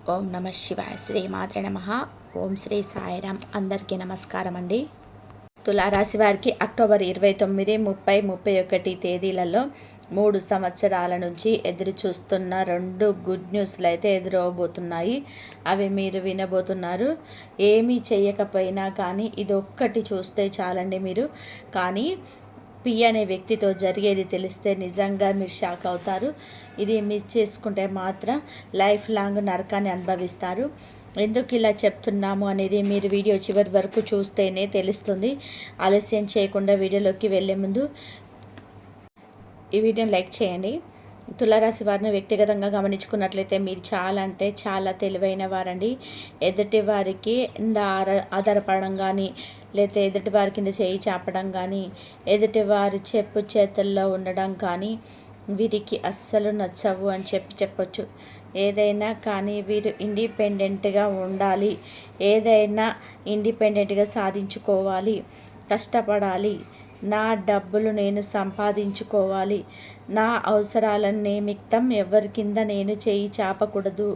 ఓం నమ శివాయ. శ్రీ మాత్రే నమ. ఓం శ్రీ సాయిరామ్. అందరికీ నమస్కారం అండి. తులారాశి వారికి అక్టోబర్ 29, 30, 31 తేదీలలో 3 సంవత్సరాల నుంచి ఎదురు చూస్తున్న 2 గుడ్ న్యూస్లు అయితే ఎదురవబోతున్నాయి. అవి మీరు వినబోతున్నారు. ఏమీ చేయకపోయినా కానీ ఇది ఒక్కటి చూస్తే చాలండి మీరు. కానీ పి అనే వ్యక్తితో జరిగేది తెలిస్తే నిజంగా మీరు షాక్ అవుతారు. ఇది మిస్ చేసుకుంటే మాత్రం లైఫ్ లాంగ్ నరకాన్ని అనుభవిస్తారు. ఎందుకు ఇలా చెప్తున్నాము అనేది మీరు వీడియో చివరి వరకు చూస్తేనే తెలుస్తుంది. ఆలస్యం చేయకుండా వీడియోలోకి వెళ్ళే ముందు ఈ వీడియోని లైక్ చేయండి. తులారాశి వారిని వ్యక్తిగతంగా గమనించుకున్నట్లయితే మీరు చాలా అంటే చాలా తెలివైన వారండి. ఎదుటి వారికి ఆధారపడడం కానీ, లేకపోతే ఎదుటి వారి కింద చేయి చాపడం కానీ, ఎదుటి వారి చెప్పు చేతుల్లో ఉండడం కానీ వీరికి అస్సలు నచ్చవు అని చెప్పొచ్చు. ఏదైనా కానీ వీరు ఇండిపెండెంట్గా ఉండాలి. ఏదైనా ఇండిపెండెంట్గా సాధించుకోవాలి, కష్టపడాలి. నా డబ్బులు నేను సంపాదించుకోవాలి. నా అవసరాల నిమిత్తం ఎవరి కింద నేను చేయి చాపకూడదు.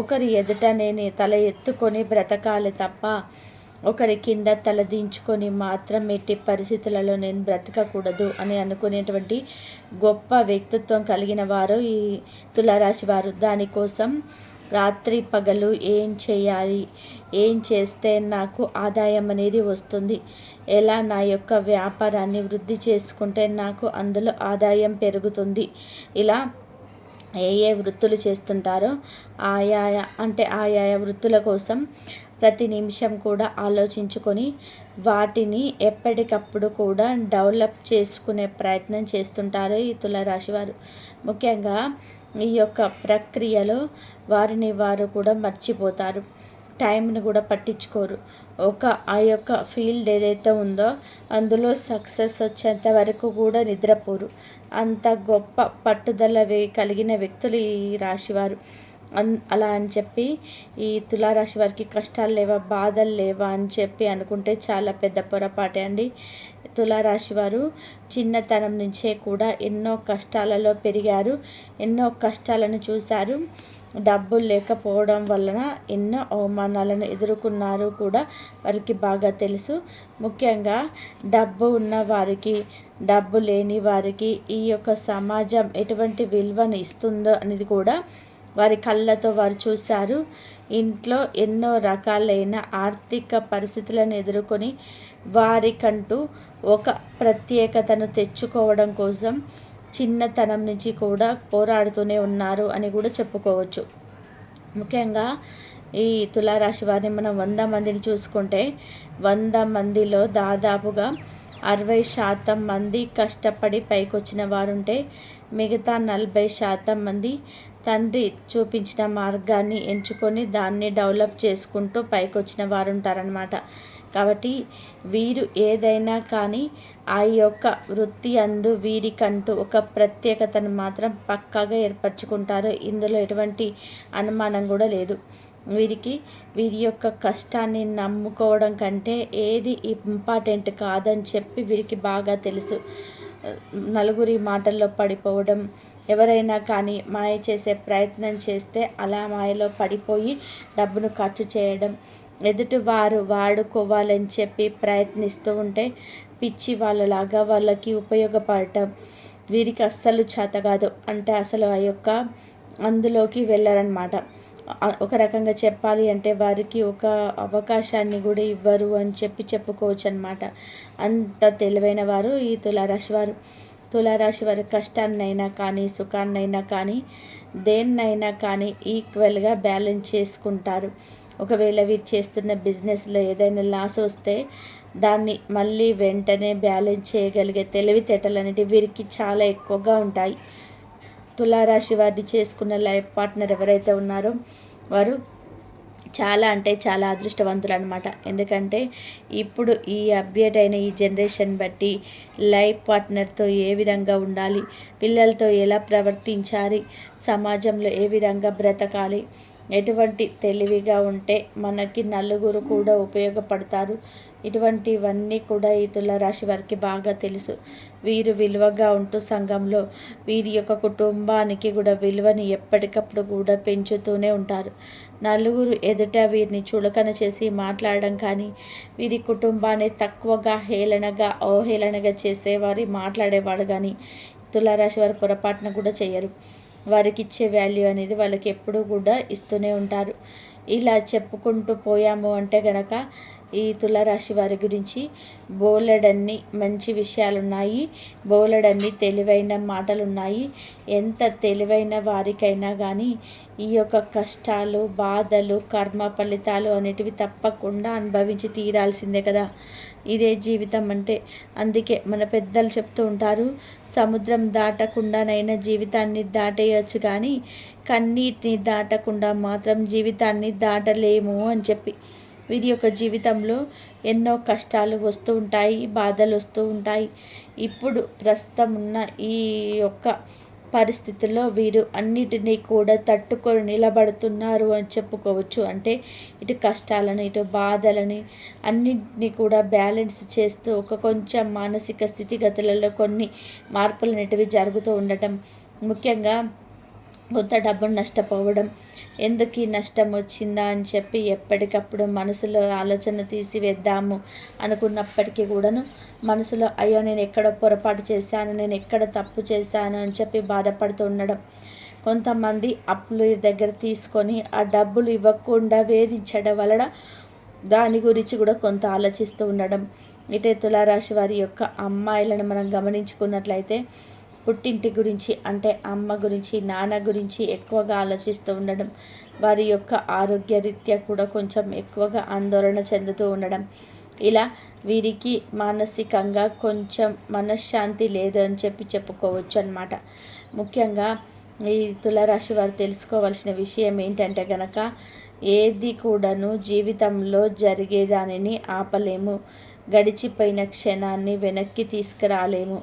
ఒకరి ఎదుట నేను తల ఎత్తుకొని బ్రతకాలి తప్ప ఒకరి కింద తల దించుకొని మాత్రం ఎట్టి పరిస్థితులలో నేను బ్రతకకూడదు అని అనుకునేటువంటి గొప్ప వ్యక్తిత్వం కలిగిన వారు ఈ తులారాశి వారు. దానికోసం రాత్రి పగలు ఏం చేయాలి, ఏం చేస్తే నాకు ఆదాయం అనేది వస్తుంది, ఎలా నా యొక్క వ్యాపారాన్ని వృద్ధి చేసుకుంటే నాకు అందులో ఆదాయం పెరుగుతుంది, ఇలా ఏ వృత్తులు చేస్తుంటారో ఆయా వృత్తుల కోసం ప్రతి నిమిషం కూడా ఆలోచించుకొని వాటిని ఎప్పటికప్పుడు కూడా డెవలప్ చేసుకునే ప్రయత్నం చేస్తుంటారు ఈ తులారాశి వారు. ముఖ్యంగా ఈ యొక్క ప్రక్రియలో వారిని వారు కూడా మర్చిపోతారు. టైంని కూడా పట్టించుకోరు. ఆ యొక్క ఫీల్డ్ ఏదైతే ఉందో అందులో సక్సెస్ వచ్చేంత వరకు కూడా నిద్రపోరు. అంత గొప్ప పట్టుదల కలిగిన వ్యక్తులు ఈ రాశివారు. అలా అని చెప్పి ఈ తులారాశి వారికి కష్టాలు లేవా, బాధలు లేవా అని చెప్పి అనుకుంటే చాలా పెద్ద పొరపాటే అండి. తులారాశి వారు చిన్నతనం నుంచే కూడా ఎన్నో కష్టాలలో పెరిగారు, ఎన్నో కష్టాలను చూశారు. డబ్బులు లేకపోవడం వలన ఎన్నో అవమానాలను ఎదుర్కొన్నారు కూడా వారికి బాగా తెలుసు. ముఖ్యంగా డబ్బు ఉన్న వారికి, డబ్బు లేని వారికి ఈ యొక్క సమాజం ఎటువంటి విలువను ఇస్తుందో అనేది కూడా వారి కళ్ళతో వారు చూశారు. ఇంట్లో ఎన్నో రకాలైన ఆర్థిక పరిస్థితులను ఎదుర్కొని వారికంటూ ఒక ప్రత్యేకతను తెచ్చుకోవడం కోసం చిన్నతనం నుంచి కూడా పోరాడుతూనే ఉన్నారు అని కూడా చెప్పుకోవచ్చు. ముఖ్యంగా ఈ తులారాశి వారిని మనం 100 మందిని చూసుకుంటే 100 మందిలో దాదాపుగా 60% మంది కష్టపడి పైకొచ్చిన వారుంటే మిగతా 40% మంది తండ్రి చూపించిన మార్గాన్ని ఎంచుకొని దాన్ని డెవలప్ చేసుకుంటూ పైకొచ్చిన వారు ఉంటారనమాట. కాబట్టి వీరు ఏదైనా కానీ ఆ యొక్క వృత్తి అందు వీరికంటూ ఒక ప్రత్యేకతను మాత్రం పక్కాగా ఏర్పరచుకుంటారు. ఇందులో ఎటువంటి అనుమానం కూడా లేదు. వీరి యొక్క కష్టాన్ని నమ్ముకోవడం కంటే ఏది ఇంపార్టెంట్ కాదని చెప్పి వీరికి బాగా తెలుసు. నలుగురి మాటల్లో పడిపోవడం, ఎవరైనా కానీ మాయ చేసే ప్రయత్నం చేస్తే అలా మాయలో పడిపోయి డబ్బును ఖర్చు చేయడం, ఎదుటివారు వాడుకోవాలని చెప్పి ప్రయత్నిస్తూ ఉంటే పిచ్చి వాళ్ళలాగా వాళ్ళకి ఉపయోగపడటం వీరికి అస్సలు చేత కాదు. అంటే అసలు ఆ యొక్క అందులోకి వెళ్ళరన్నమాట. ఒక రకంగా చెప్పాలి అంటే వారికి ఒక అవకాశాన్ని కూడా ఇవ్వరు అని చెప్పుకోవచ్చు అనమాట. అంత తెలివైన వారు ఈ తులారాశి వారు. తులారాశి వారి కష్టాన్నైనా కానీ, సుఖాన్నైనా కానీ, దేన్నైనా కానీ ఈక్వల్గా బ్యాలెన్స్ చేసుకుంటారు. ఒకవేళ వీరు చేస్తున్న బిజినెస్లో ఏదైనా లాస్ వస్తే దాన్ని మళ్ళీ వెంటనే బ్యాలెన్స్ చేయగలిగే తెలివితేటలు అనేటివి వీరికి చాలా ఎక్కువగా ఉంటాయి. తులారాశి వారిని చేసుకున్న లైఫ్ పార్ట్నర్ ఎవరైతే ఉన్నారో వారు చాలా అంటే చాలా అదృష్టవంతులు అనమాట. ఎందుకంటే ఇప్పుడు ఈ అప్డేట్ అయిన ఈ జనరేషన్ బట్టి లైఫ్ పార్ట్నర్తో ఏ విధంగా ఉండాలి, పిల్లలతో ఎలా ప్రవర్తించాలి, సమాజంలో ఏ విధంగా బ్రతకాలి, ఎటువంటి తెలివిగా ఉంటే మనకి నలుగురు కూడా ఉపయోగపడతారు. ఇటువంటివన్నీ కూడా ఈ తులారాశి వారికి బాగా తెలుసు. వీరు విలువగా ఉంటూ సంఘంలో వీరి యొక్క కుటుంబానికి కూడా విలువని ఎప్పటికప్పుడు కూడా పెంచుతూనే ఉంటారు. నలుగురు ఎదుట వీరిని చులకన చేసి మాట్లాడడం కానీ, వీరి కుటుంబాన్ని తక్కువగా హేళనగా అవహేళనగా చేసేవారి మాట్లాడేవాడు కానీ తులారాశి వారు పొరపాటున కూడా చేయరు. వారికి ఇచ్చే వాల్యూ అనేది వాళ్ళకి ఎప్పుడూ కూడా ఇస్తూనే ఉంటారు. ఇలా చెప్పుకుంటూ పోయాము అంటే గనక ఈ తులారాశి వారి గురించి బోలెడన్ని మంచి విషయాలున్నాయి, బోలెడన్ని తెలివైన మాటలున్నాయి. ఎంత తెలివైన వారికైనా కానీ ఈ యొక్క కష్టాలు, బాధలు, కర్మ ఫలితాలు అనేటివి తప్పకుండా అనుభవించి తీరాల్సిందే కదా. ఇదే జీవితం అంటే. అందుకే మన పెద్దలు చెప్తూ ఉంటారు, సముద్రం దాటకుండానైనా జీవితాన్ని దాటేయచ్చు కానీ కన్నీటిని దాటకుండా మాత్రం జీవితాన్ని దాటలేము అని చెప్పి. వీరి యొక్క జీవితంలో ఎన్నో కష్టాలు వస్తూ ఉంటాయి, బాధలు వస్తూ ఉంటాయి. ఇప్పుడు ప్రస్తుతం ఉన్న ఈ యొక్క పరిస్థితుల్లో వీరు అన్నిటినీ కూడా తట్టుకొని నిలబడుతున్నారు అని చెప్పుకోవచ్చు. అంటే ఇటు కష్టాలను, ఇటు బాధలని అన్నింటినీ కూడా బ్యాలెన్స్ చేస్తూ ఒక కొంచెం మానసిక స్థితిగతులలో కొన్ని మార్పులు అనేటివి జరుగుతూ ఉండటం, ముఖ్యంగా కొంత డబ్బును నష్టపోవడం, ఎందుకు ఈ నష్టం వచ్చిందా అని చెప్పి ఎప్పటికప్పుడు మనసులో ఆలోచన తీసివేద్దాము అనుకున్నప్పటికీ కూడాను మనసులో అయ్యో నేను ఎక్కడ పొరపాటు చేశాను, నేను ఎక్కడ తప్పు చేశాను అని చెప్పి బాధపడుతూ ఉండడం, కొంతమంది అప్పులు దగ్గర తీసుకొని ఆ డబ్బులు ఇవ్వకుండా వేధించడం వలన దాని గురించి కూడా కొంత ఆలోచిస్తూ ఉండడం. ఇటే తులారాశి వారి యొక్క అమ్మాయిలను మనం గమనించుకున్నట్లయితే పుట్టింటి గురించి అంటే అమ్మ గురించి, నాన్న గురించి ఎక్కువగా ఆలోచిస్తూ ఉండడం, వారి యొక్క ఆరోగ్యరీత్యా కూడా కొంచెం ఎక్కువగా ఆందోళన చెందుతూ ఉండడం, ఇలా వీరికి మానసికంగా కొంచెం మనశ్శాంతి లేదు అని చెప్పుకోవచ్చు అన్నమాట. ముఖ్యంగా ఈ తులారాశి వారు తెలుసుకోవాల్సిన విషయం ఏంటంటే గనక ఏది కూడాను జీవితంలో జరిగేదానిని ఆపలేము, గడిచిపోయిన క్షణాన్ని వెనక్కి తీసుకురాలేము.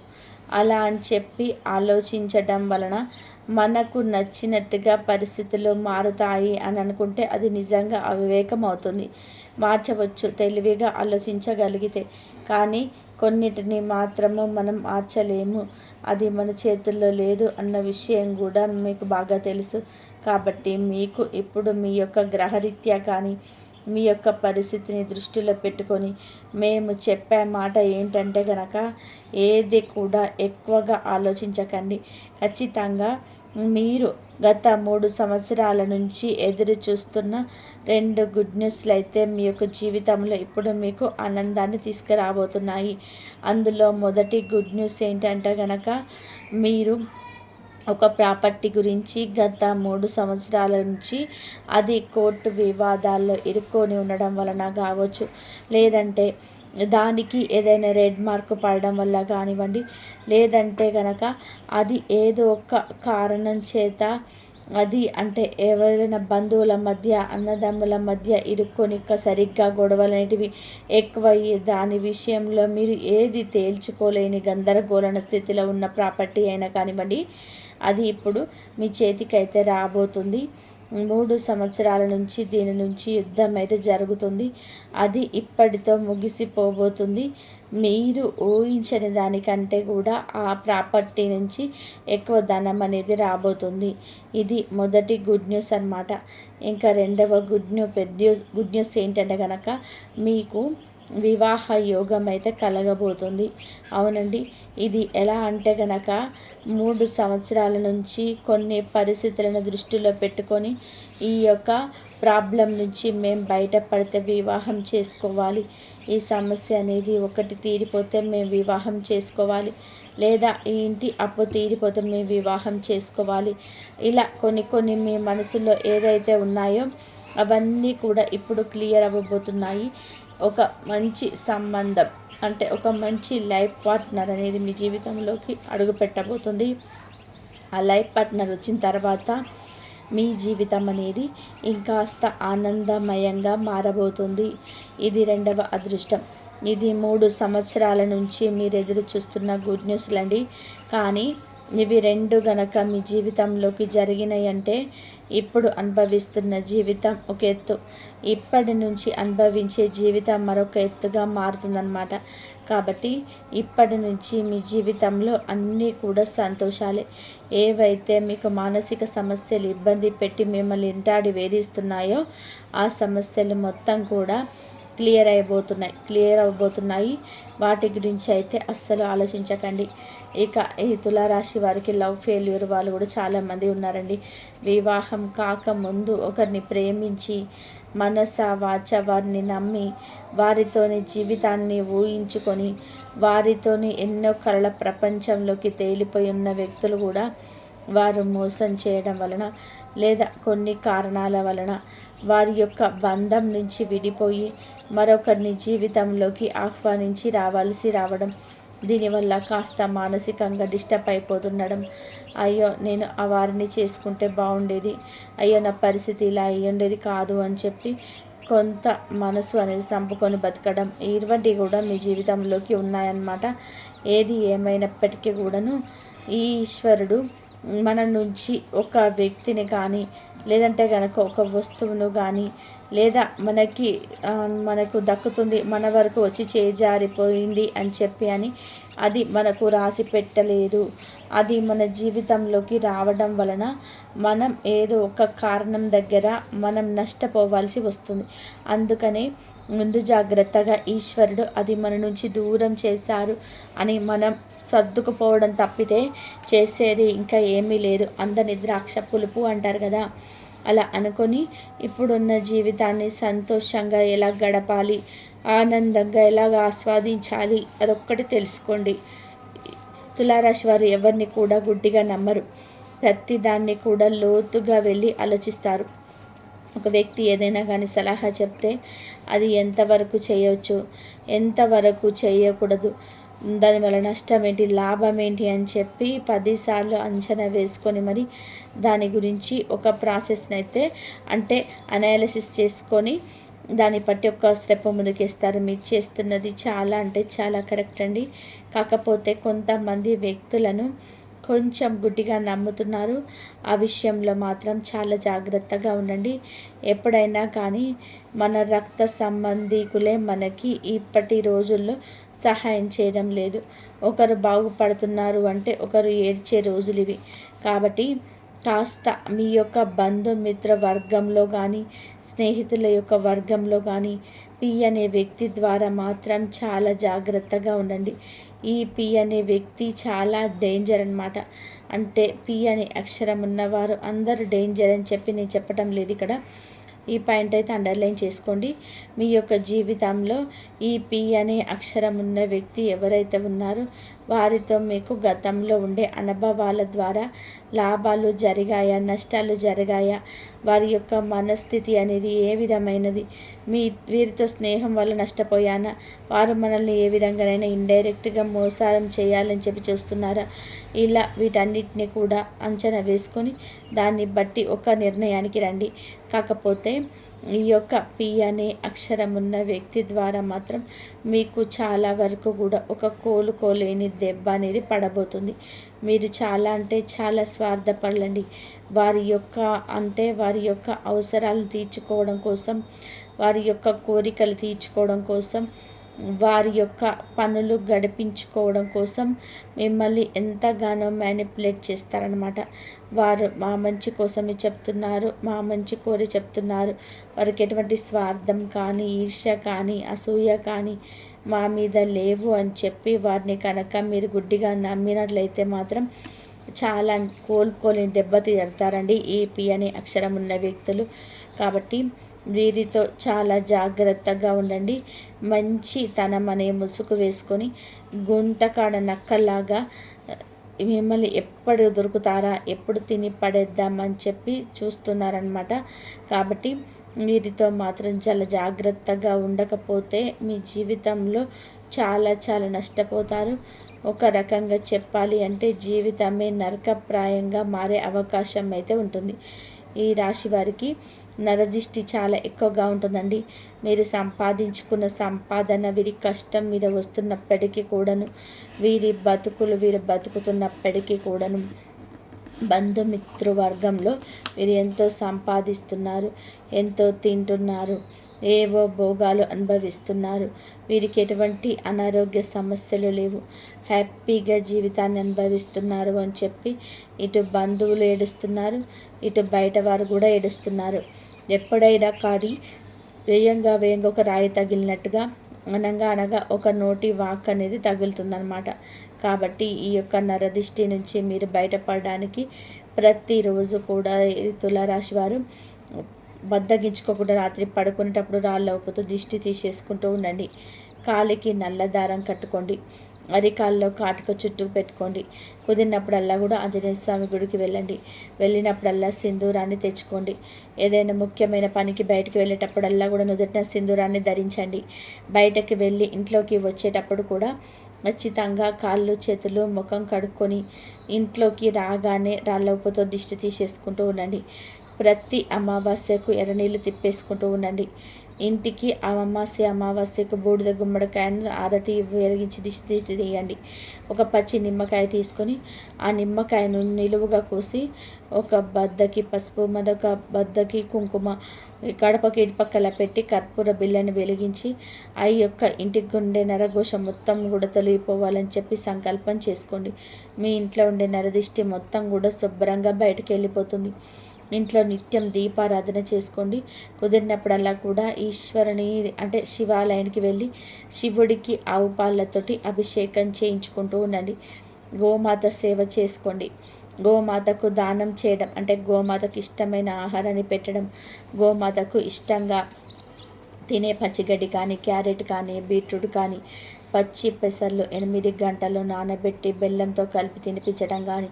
అలా అని చెప్పి ఆలోచించడం వలన మనకు నచ్చినట్టుగా పరిస్థితులు మారుతాయి అని అనుకుంటే అది నిజంగా అవివేకం అవుతుంది. మార్చవచ్చు తెలివిగా ఆలోచించగలిగితే, కానీ కొన్నిటిని మాత్రము మనం మార్చలేము. అది మన చేతుల్లో లేదు అన్న విషయం కూడా మీకు బాగా తెలుసు. కాబట్టి మీకు ఇప్పుడు మీ యొక్క గ్రహరీత్యా కానీ మీ యొక్క పరిస్థితిని దృష్టిలో పెట్టుకొని మేము చెప్పే మాట ఏంటంటే కనుక ఏది కూడా ఎక్కువగా ఆలోచించకండి. ఖచ్చితంగా మీరు గత 3 సంవత్సరాల నుంచి ఎదురు చూస్తున్న 2 గుడ్ న్యూస్లు అయితే మీ యొక్క జీవితంలో ఇప్పుడు మీకు ఆనందాన్ని తీసుకురాబోతున్నాయి. అందులో మొదటి గుడ్ న్యూస్ ఏంటంటే కనుక మీరు ఒక ప్రాపర్టీ గురించి గత 3 సంవత్సరాల నుంచి అది కోర్టు వివాదాల్లో ఇరుక్కొని ఉండడం వలన కావచ్చు, లేదంటే దానికి ఏదైనా రెడ్ మార్క్ పడడం వల్ల కానివ్వండి, లేదంటే కనుక అది ఏదో ఒక కారణం చేత అది అంటే ఎవరైనా బంధువుల మధ్య, అన్నదమ్ముల మధ్య ఇరుక్కొని సరిగ్గా గొడవలు అనేటివి ఎక్కువయ్యి దాని విషయంలో మీరు ఏది తేల్చుకోలేని గందరగోళన స్థితిలో ఉన్న ప్రాపర్టీ అయినా కానివ్వండి, అది ఇప్పుడు మీ చేతికైతే రాబోతుంది. 3 సంవత్సరాల నుంచి దీని నుంచి యుద్ధం అయితే జరుగుతుంది. అది ఇప్పటితో ముగిసిపోబోతుంది. మీరు ఊహించని దానికంటే కూడా ఆ ప్రాపర్టీ నుంచి ఎక్కువ ధనం అనేది రాబోతుంది. ఇది మొదటి గుడ్ న్యూస్ అన్నమాట. ఇంకా రెండవ గుడ్ న్యూస్ ఏంటంటే కనుక మీకు వివాహ యోగం అయితే కలగబోతుంది. అవునండి, ఇది ఎలా అంటే గనక 3 సంవత్సరాల నుంచి కొన్ని పరిస్థితులను దృష్టిలో పెట్టుకొని ఈ యొక్క ప్రాబ్లం నుంచి మేము బయటపడితే వివాహం చేసుకోవాలి, ఈ సమస్య అనేది ఒకటి తీరిపోతే మేము వివాహం చేసుకోవాలి, లేదా ఈ ఇంటి అప్పు తీరిపోతే మేము వివాహం చేసుకోవాలి, ఇలా కొన్ని మీ మనసులో ఏదైతే ఉన్నాయో అవన్నీ కూడా ఇప్పుడు క్లియర్ అవ్వబోతున్నాయి. ఒక మంచి సంబంధం అంటే ఒక మంచి లైఫ్ పార్ట్నర్ అనేది మీ జీవితంలోకి అడుగు పెట్టబోతుంది. ఆ లైఫ్ పార్ట్నర్ వచ్చిన తర్వాత మీ జీవితం అనేది ఇంకాస్త ఆనందమయంగా మారబోతుంది. ఇది రెండవ అదృష్టం. ఇది 3 సంవత్సరాల నుంచి మీరు ఎదురు చూస్తున్న గుడ్ న్యూస్లండి. కానీ ఇవి రెండు గనక మీ జీవితంలోకి జరిగినాయి అంటే ఇప్పుడు అనుభవిస్తున్న జీవితం ఒక ఎత్తు, ఇప్పటి నుంచి అనుభవించే జీవితం మరొక ఎత్తుగా మారుతుందన్నమాట. కాబట్టి ఇప్పటి నుంచి మీ జీవితంలో అన్నీ కూడా సంతోషాలే. ఏవైతే మీకు మానసిక సమస్యలు ఇబ్బంది పెట్టి మిమ్మల్ని ఇంటాడి వేధిస్తున్నాయో ఆ సమస్యలు మొత్తం కూడా క్లియర్ అవబోతున్నాయి. వాటి గురించి అయితే అస్సలు ఆలోచించకండి. ఇక ఈ తులారాశి వారికి లవ్ ఫెయిల్యూర్ వాళ్ళు కూడా చాలామంది ఉన్నారండి. వివాహం కాకముందు ఒకరిని ప్రేమించి మనస వాచ వారిని నమ్మి వారితోని జీవితాన్ని ఊహించుకొని వారితోని ఎన్నో కళల ప్రపంచంలోకి తేలిపోయి ఉన్న వ్యక్తులు కూడా వారు మోసం చేయడం వలన లేదా కొన్ని కారణాల వలన వారి యొక్క బంధం నుంచి విడిపోయి మరొకరిని జీవితంలోకి ఆహ్వానించి రావడం, దీనివల్ల కాస్త మానసికంగా డిస్టర్బ్ అయిపోతుండడం. అయ్యో నేను ఆ వారిని చేసుకుంటే బాగుండేది, అయ్యో నా పరిస్థితి ఇలా అయ్యుండేది కాదు అని చెప్పి కొంత మనసు అనేది చంపుకొని బతకడం, ఇటువంటి కూడా మీ జీవితంలోకి ఉన్నాయన్నమాట. ఏది ఏమైనప్పటికీ కూడాను ఈ ఈశ్వరుడు మన నుంచి ఒక వ్యక్తిని కానీ లేదంటే కనుక ఒక వస్తువును కానీ లేదా మనకు దక్కుతుంది, మన వరకు వచ్చి చేజారిపోయింది అని చెప్పి అది మనకు రాసి పెట్టలేదు. అది మన జీవితంలోకి రావడం వలన మనం ఏదో ఒక కారణం దగ్గర మనం నష్టపోవాల్సి వస్తుంది. అందుకనే ముందు జాగ్రత్తగా ఈశ్వరుడు అది మన నుంచి దూరం చేశారు అని మనం సర్దుకుపోవడం తప్పితే చేసేది ఇంకా ఏమీ లేదు. అందని ద్రాక్ష పులుపు అంటారు కదా, అలా అనుకొని ఇప్పుడున్న జీవితాన్ని సంతోషంగా ఎలా గడపాలి, ఆనందంగా ఎలాగ ఆస్వాదించాలి అదొక్కటి తెలుసుకోండి. తులారాశి వారు ఎవరిని కూడా గుడ్డిగా నమ్మరు. ప్రతిదాన్ని కూడా లోతుగా వెళ్ళి ఆలోచిస్తారు. ఒక వ్యక్తి ఏదైనా కానీ సలహా చెప్తే అది ఎంతవరకు చేయవచ్చు, ఎంతవరకు చేయకూడదు, దానివల్ల నష్టం ఏంటి, లాభం ఏంటి అని చెప్పి 10 సార్లు అంచనా వేసుకొని మరి దాని గురించి ఒక ప్రాసెస్ని అయితే అంటే అనాలిసిస్ చేసుకొని దాన్ని బట్టి ఒక స్టెప్ ముందుకేస్తారు. మీరు చేస్తున్నది చాలా అంటే చాలా కరెక్ట్ అండి. కాకపోతే కొంతమంది వ్యక్తులను కొంచెం గుడ్డిగా నమ్ముతున్నారు. ఆ విషయంలో మాత్రం చాలా జాగ్రత్తగా ఉండండి. ఎప్పుడైనా కానీ మన రక్త సంబంధీకులే మనకి ఇప్పటి రోజుల్లో సహాయం చేయడం లేదు. ఒకరు బాగుపడుతున్నారు అంటే ఒకరు ఏడ్చే రోజులు ఇవి. కాబట్టి కాస్త మీ యొక్క బంధుమిత్ర వర్గంలో కానీ స్నేహితుల యొక్క వర్గంలో కానీ పి అనే వ్యక్తి ద్వారా మాత్రం చాలా జాగ్రత్తగా ఉండండి. ఈ పి అనే వ్యక్తి చాలా డేంజర్ అనమాట. అంటే పి అనే అక్షరం ఉన్నవారు అందరూ డేంజర్ అని చెప్పి నేను చెప్పడం లేదు ఇక్కడ. ఈ పాయింట్ అయితే అండర్లైన్ చేసుకోండి. మీ యొక్క జీవితంలో ఈ పి అనే అక్షరం ఉన్న వ్యక్తి ఎవరైతే ఉన్నారో వారితో మీకు గతంలో ఉండే అనుభవాల ద్వారా లాభాలు జరిగాయా, నష్టాలు జరిగాయా, వారి యొక్క మనస్థితి అనేది ఏ విధమైనది, వీరితో స్నేహం వల్ల నష్టపోయానా, వారు మనల్ని ఏ విధంగానైనా ఇండైరెక్ట్గా మోసం చేయాలని చెప్పి చూస్తున్నారా, ఇలా వీటన్నిటిని కూడా అంచనా వేసుకొని దాన్ని బట్టి ఒక నిర్ణయానికి రండి. కాకపోతే ఈ యొక్క పి అనే అక్షరం ఉన్న వ్యక్తి ద్వారా మాత్రం మీకు చాలా వరకు కూడా ఒక కోలుకోలేని దెబ్బ అనేది పడబోతుంది. మీరు చాలా అంటే చాలా స్వార్థపరులండి. వారి యొక్క అవసరాలు తీర్చుకోవడం కోసం, వారి యొక్క కోరికలు తీర్చుకోవడం కోసం, వారి యొక్క పనులు గడిపించుకోవడం కోసం మిమ్మల్ని ఎంతగానో మ్యానిపులేట్ చేస్తారనమాట. వారు మా మంచి కోసమే చెప్తున్నారు, మా మంచి కోరి చెప్తున్నారు. వారికి ఎటువంటి స్వార్థం కానీ, ఈర్ష్య కానీ, అసూయ కానీ మా మీద లేవు అని చెప్పి వారిని కనుక మీరు గుడ్డిగా నమ్మినట్లయితే మాత్రం చాలా కోలుకోలేని దెబ్బతిడతారండి ఈ పి అనే అక్షరం ఉన్న వ్యక్తులు. కాబట్టి వీరితో చాలా జాగ్రత్తగా ఉండండి. మంచి తనం అనే ముసుగు వేసుకొని గుంటకాడ నక్కల్లాగా మిమ్మల్ని ఎప్పుడు దొరుకుతారా, ఎప్పుడు తిని పడేద్దామని చెప్పి చూస్తున్నారనమాట. కాబట్టి వీరితో మాత్రం చాలా జాగ్రత్తగా ఉండకపోతే మీ జీవితంలో చాలా చాలా నష్టపోతారు. ఒక రకంగా చెప్పాలి అంటే జీవితమే నరకప్రాయంగా మారే అవకాశం అయితే ఉంటుంది. ఈ రాశి వారికి నరదిష్టి చాలా ఎక్కువగా ఉంటుందండి. మీరు సంపాదించుకున్న సంపాదన వీరి కష్టం మీద వస్తున్నప్పటికీ కూడాను, వీరు బతుకుతున్నప్పటికీ కూడాను బంధుమిత్రువర్గంలో వీరు ఎంతో సంపాదిస్తున్నారు, ఎంతో తింటున్నారు, ఏవో భోగాలు అనుభవిస్తున్నారు. వీరికి ఎటువంటి అనారోగ్య సమస్యలు లేవు, హ్యాపీగా జీవితాన్ని అనుభవిస్తున్నారు అని చెప్పి ఇటు బంధువులు ఏడుస్తున్నారు, ఇటు బయట వారు కూడా ఏడుస్తున్నారు. ఎప్పుడైనా కానీ వేయంగా ఒక రాయి తగిలినట్టుగా అనగా ఒక నోటి వాక్ అనేది తగులుతుందన్నమాట. కాబట్టి ఈ యొక్క నరదిష్టి నుంచి మీరు బయటపడడానికి ప్రతిరోజు కూడా తులారాశి వారు బద్దగించుకోకుండా రాత్రి పడుకునేటప్పుడు రాళ్ళ ఉప్పుతో దిష్టి తీసేసుకుంటూ ఉండండి. కాలికి నల్ల దారం కట్టుకోండి, అరికాల్లో కాటుక చుట్టూ పెట్టుకోండి. కుదిరినప్పుడల్లా కూడా ఆంజనేయ స్వామి గుడికి వెళ్ళండి. వెళ్ళినప్పుడల్లా సింధూరాన్ని తెచ్చుకోండి. ఏదైనా ముఖ్యమైన పనికి బయటికి వెళ్ళేటప్పుడల్లా కూడా నుదుటిన సింధూరాన్ని ధరించండి. బయటకు వెళ్ళి ఇంట్లోకి వచ్చేటప్పుడు కూడా ఖచ్చితంగా కాళ్ళు చేతులు ముఖం కడుక్కొని ఇంట్లోకి రాగానే రాళ్ళ ఉప్పుతో దిష్టి తీసేసుకుంటూ ఉండండి. ప్రతి అమావాస్యకు ఎర్రనీళ్ళు తిప్పేసుకుంటూ ఉండండి. ఇంటికి అమావాస్యకు బూడిద గుమ్మడికాయను ఆరతి వెలిగించి దిష్టి తీయండి. ఒక పచ్చి నిమ్మకాయ తీసుకొని ఆ నిమ్మకాయను నిలువుగా కోసి ఒక బద్దకి పసుపు, మరొక బద్దకి కుంకుమ గడపకి ఇటుపక్కల పెట్టి కర్పూర బిళ్ళని వెలిగించి ఆ యొక్క ఇంటికి ఉండే నరఘోష మొత్తం కూడా తొలగిపోవాలని చెప్పి సంకల్పం చేసుకోండి. మీ ఇంట్లో ఉండే నరదిష్టి మొత్తం కూడా శుభ్రంగా బయటకు వెళ్ళిపోతుంది. ఇంట్లో నిత్యం దీపారాధన చేసుకోండి. కుదిరినప్పుడల్లా కూడా ఈశ్వరుని అంటే శివాలయానికి వెళ్ళి శివుడికి ఆవు పాలతోటి అభిషేకం చేయించుకుంటూ ఉండండి. గోమాత సేవ చేసుకోండి. గోమాతకు దానం చేయడం అంటే గోమాతకు ఇష్టమైన ఆహారాన్ని పెట్టడం, గోమాతకు ఇష్టంగా తినే పచ్చిగడ్డి కానీ, క్యారెట్ కానీ, బీట్రూట్ కానీ, పచ్చి పెసర్లు 8 గంటలు నానబెట్టి బెల్లంతో కలిపి తినిపించడం కానీ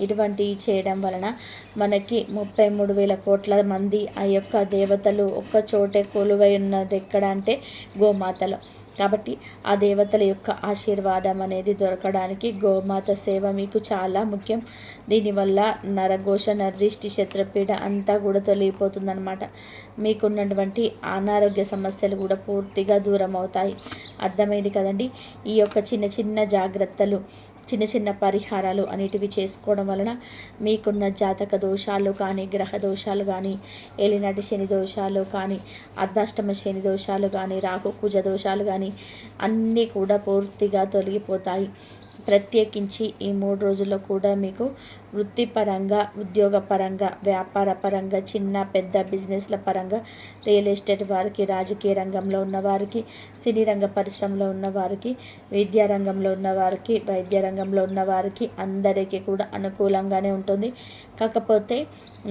ఇటువంటివి చేయడం వలన మనకి 33,000 కోట్ల మంది ఆ యొక్క దేవతలు ఒక్క చోటే కొలువై ఉన్నది ఎక్కడ అంటే గోమాతలో. కాబట్టి ఆ దేవతల యొక్క ఆశీర్వాదం అనేది దొరకడానికి గోమాత సేవ మీకు చాలా ముఖ్యం. దీనివల్ల నరఘోష, నరదిష్టి, శత్రుపీడ అంతా కూడా తొలగిపోతుందన్నమాట. మీకున్నటువంటి అనారోగ్య సమస్యలు కూడా పూర్తిగా దూరం అవుతాయి. అర్థమైంది కదండి. ఈ యొక్క చిన్న చిన్న జాగ్రత్తలు, చిన్న చిన్న పరిహారాలు అనేటివి చేసుకోవడం వలన మీకున్న జాతక దోషాలు కానీ, గ్రహ దోషాలు కానీ, ఏలినాటి శని దోషాలు కానీ, అర్ధాష్టమ శని దోషాలు కానీ, రాహు కుజ దోషాలు కానీ అన్నీ కూడా పూర్తిగా తొలగిపోతాయి. ప్రత్యేకించి ఈ 3 రోజుల్లో కూడా మీకు వృత్తిపరంగా, ఉద్యోగపరంగా, వ్యాపార పరంగా, చిన్న పెద్ద బిజినెస్ల పరంగా, రియల్ ఎస్టేట్ వారికి, రాజకీయ రంగంలో ఉన్నవారికి, సినీ రంగ పరిశ్రమలో ఉన్నవారికి, విద్యారంగంలో ఉన్నవారికి, వైద్య రంగంలో ఉన్నవారికి అందరికీ కూడా అనుకూలంగానే ఉంటుంది. కాకపోతే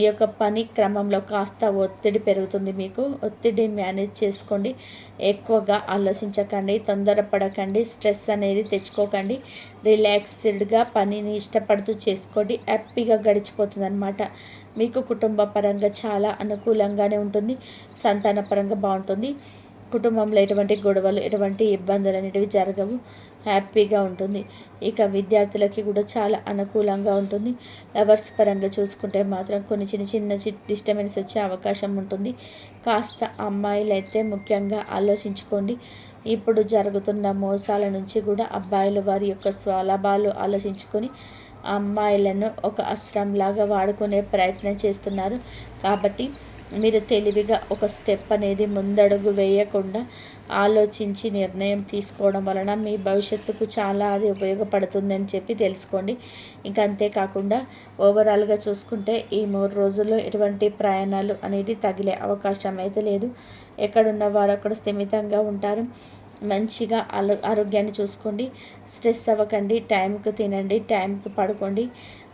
ఈ యొక్క పని క్రమంలో కాస్త ఒత్తిడి పెరుగుతుంది. మీకు ఒత్తిడి మేనేజ్ చేసుకోండి. ఎక్కువగా ఆలోచించకండి, తొందరపడకండి, స్ట్రెస్ అనేది తెచ్చుకోకండి. రిలాక్స్డ్గా పనిని ఇష్టపడుతూ చేసుకోండి. హ్యాపీగా గడిచిపోతుంది అనమాట. మీకు కుటుంబ పరంగా చాలా అనుకూలంగానే ఉంటుంది. సంతాన పరంగా బాగుంటుంది. కుటుంబంలో ఎటువంటి గొడవలు, ఎటువంటి ఇబ్బందులు అనేటివి జరగవు. హ్యాపీగా ఉంటుంది. ఇక విద్యార్థులకి కూడా చాలా అనుకూలంగా ఉంటుంది. లవర్స్ పరంగా చూసుకుంటే మాత్రం కొన్ని చిన్న చిన్న డిస్టర్బెన్స్ వచ్చే అవకాశం ఉంటుంది. కాస్త అమ్మాయిలు అయితే ముఖ్యంగా ఆలోచించుకోండి. ఇప్పుడు జరుగుతున్న మోసాల నుంచి కూడా అబ్బాయిలు వారి యొక్క స్వలాభాలు ఆలోచించుకొని అమ్మాయిలను ఒక అస్త్రంలాగా వాడుకునే ప్రయత్నం చేస్తున్నారు. కాబట్టి మీరు తెలివిగా ఒక స్టెప్ అనేది ముందడుగు వేయకుండా ఆలోచించి నిర్ణయం తీసుకోవడం వలన మీ భవిష్యత్తుకు చాలా అది ఉపయోగపడుతుందని చెప్పి తెలుసుకోండి. ఇంకా అంతేకాకుండా ఓవరాల్గా చూసుకుంటే ఈ 3 రోజుల్లో ఎటువంటి ప్రయాణాలు అనేది తగిలే అవకాశం అయితే లేదు. ఎక్కడున్న వారు అక్కడ స్థిమితంగా ఉంటారు. మంచిగా ఆరోగ్యాన్ని చూసుకోండి. స్ట్రెస్ అవ్వకండి. టైంకు తినండి, టైంకు పడుకోండి.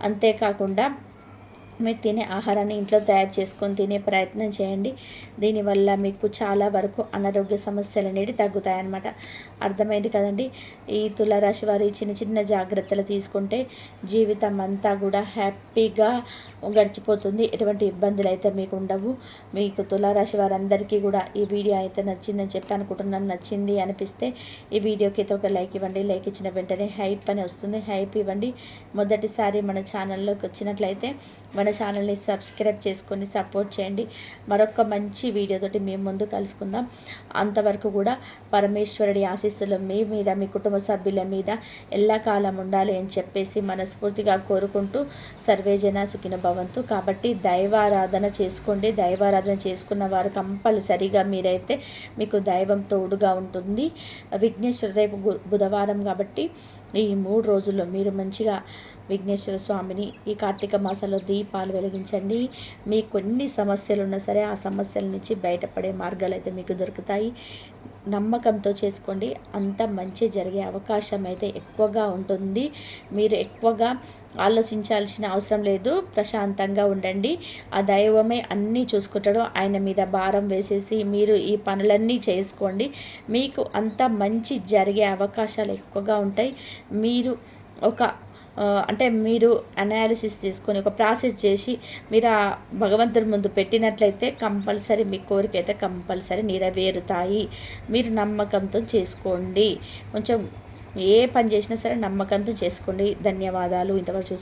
అంతేకాకుండా మీరు తినే ఆహారాన్ని ఇంట్లో తయారు చేసుకొని తినే ప్రయత్నం చేయండి. దీనివల్ల మీకు చాలా వరకు అనారోగ్య సమస్యలు అనేవి తగ్గుతాయన్నమాట. అర్థమైంది కదండి. ఈ తులారాశి వారి చిన్న చిన్న జాగ్రత్తలు తీసుకుంటే జీవితం అంతా కూడా హ్యాపీగా గడిచిపోతుంది. ఎటువంటి ఇబ్బందులు అయితే మీకు ఉండవు. మీకు తులారాశి వారందరికీ కూడా ఈ వీడియో అయితే నచ్చిందని చెప్పి అనుకుంటున్నాను. నచ్చింది అనిపిస్తే ఈ వీడియోకి అయితే ఒక లైక్ ఇవ్వండి. లైక్ ఇచ్చిన వెంటనే హైప్ అని వస్తుంది. హైప్ ఇవ్వండి. మొదటిసారి మన ఛానల్లోకి వచ్చినట్లయితే మన ఛానల్ని సబ్స్క్రైబ్ చేసుకొని సపోర్ట్ చేయండి. మరొక మంచి వీడియోతోటి మేము ముందు కలుసుకుందాం. అంతవరకు కూడా పరమేశ్వరుడి ఆశీస్సులు మీ మీద, మీ కుటుంబ సభ్యుల మీద ఎల్లకాలం ఉండాలి అని చెప్పేసి మనస్ఫూర్తిగా కోరుకుంటూ సర్వేజన సుఖిన భవంతు. కాబట్టి దైవారాధన చేసుకోండి. దైవారాధన చేసుకున్న వారు కంపల్సరిగా మీరైతే మీకు దైవం తోడుగా ఉంటుంది. విఘ్నేశ్వర రేపు బుధవారం కాబట్టి ఈ 3 రోజుల్లో మీరు మంచిగా విఘ్నేశ్వర స్వామిని ఈ కార్తీక మాసంలో దీపాలు వెలిగించండి. మీకు కొన్ని సమస్యలు ఉన్నా సరే ఆ సమస్యల నుంచి బయటపడే మార్గాలు అయితే మీకు దొరుకుతాయి. నమ్మకంతో చేసుకోండి, అంత మంచి జరిగే అవకాశం అయితే ఎక్కువగా ఉంటుంది. మీరు ఎక్కువగా ఆలోచించాల్సిన అవసరం లేదు, ప్రశాంతంగా ఉండండి. ఆ దైవమే అన్నీ చూసుకుంటాడు. ఆయన మీద భారం వేసేసి మీరు ఈ పనులన్నీ చేసుకోండి. మీకు అంత మంచి జరిగే అవకాశాలు ఎక్కువగా ఉంటాయి. మీరు మీరు అనాలిసిస్ చేసుకొని ఒక ప్రాసెస్ చేసి మీరు ఆ భగవంతుడి ముందు పెట్టినట్లయితే కంపల్సరీ మీ కోరిక అయితే కంపల్సరీ నెరవేరుతాయి. మీరు నమ్మకంతో చేసుకోండి. కొంచెం ఏ పని చేసినా సరే నమ్మకంతో చేసుకోండి. ధన్యవాదాలు. ఇంతవరకు చూసి